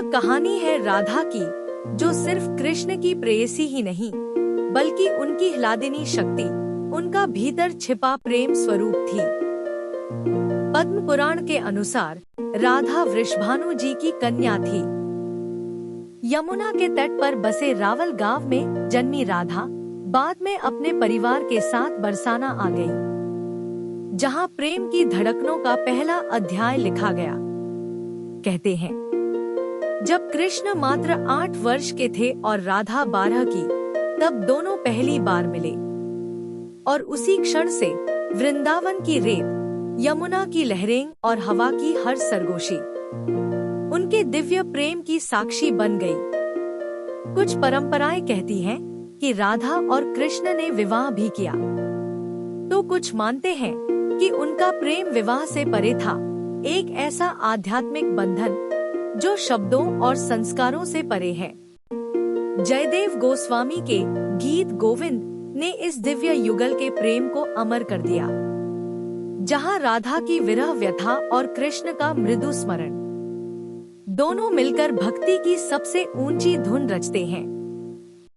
कहानी है राधा की, जो सिर्फ कृष्ण की प्रेयसी ही नहीं बल्कि उनकी ह्लादिनी शक्ति, उनका भीतर छिपा प्रेम स्वरूप थी। पद्म पुराण के अनुसार राधा वृषभानु जी की कन्या थी। यमुना के तट पर बसे रावल गांव में जन्मी राधा बाद में अपने परिवार के साथ बरसाना आ गई, जहां प्रेम की धड़कनों का पहला अध्याय लिखा गया। कहते हैं, जब कृष्ण मात्र 8 वर्ष के थे और राधा 12 की, तब दोनों पहली बार मिले और उसी क्षण से वृंदावन की रेत, यमुना की लहरें और हवा की हर सरगोशी उनके दिव्य प्रेम की साक्षी बन गई। कुछ परंपराएं कहती हैं कि राधा और कृष्ण ने विवाह भी किया, तो कुछ मानते हैं कि उनका प्रेम विवाह से परे था, एक ऐसा आध्यात्मिक बंधन जो शब्दों और संस्कारों से परे है। जयदेव गोस्वामी के गीत गोविंद ने इस दिव्य युगल के प्रेम को अमर कर दिया, जहां राधा की विरह व्यथा और कृष्ण का मृदु स्मरण दोनों मिलकर भक्ति की सबसे ऊंची धुन रचते हैं।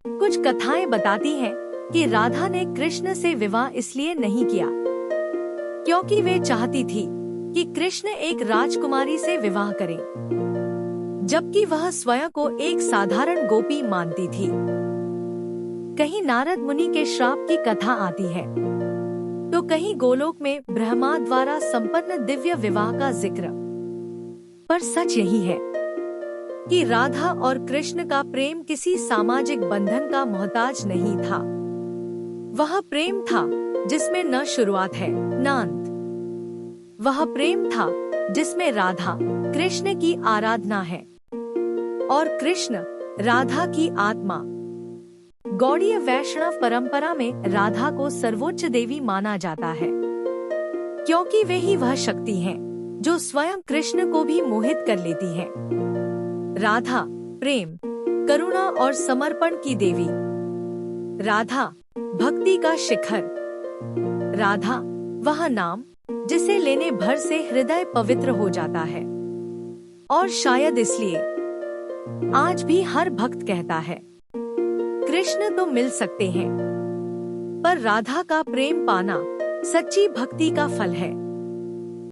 कुछ कथाएं बताती हैं कि राधा ने कृष्ण से विवाह इसलिए नहीं किया क्योंकि वे चाहती थी कि कृष्ण एक राजकुमारी से विवाह करे, जबकि वह स्वयं को एक साधारण गोपी मानती थी। कहीं नारद मुनि के श्राप की कथा आती है, तो कहीं गोलोक में ब्रह्मा द्वारा संपन्न दिव्य विवाह का जिक्र। पर सच यही है कि राधा और कृष्ण का प्रेम किसी सामाजिक बंधन का मोहताज नहीं था। वह प्रेम था जिसमें न शुरुआत है न अंत। वह प्रेम था जिसमें राधा कृष्ण की आराधना है और कृष्ण राधा की आत्मा। गौड़ीय वैष्णव परंपरा में राधा को सर्वोच्च देवी माना जाता है, क्योंकि वे ही वह शक्ति हैं जो स्वयं कृष्ण को भी मोहित कर लेती है। राधा प्रेम, करुणा और समर्पण की देवी। राधा भक्ति का शिखर। राधा वह नाम जिसे लेने भर से हृदय पवित्र हो जाता है, और शायद इसलिए आज भी हर भक्त कहता है, कृष्ण तो मिल सकते हैं, पर राधा का प्रेम पाना सच्ची भक्ति का फल है।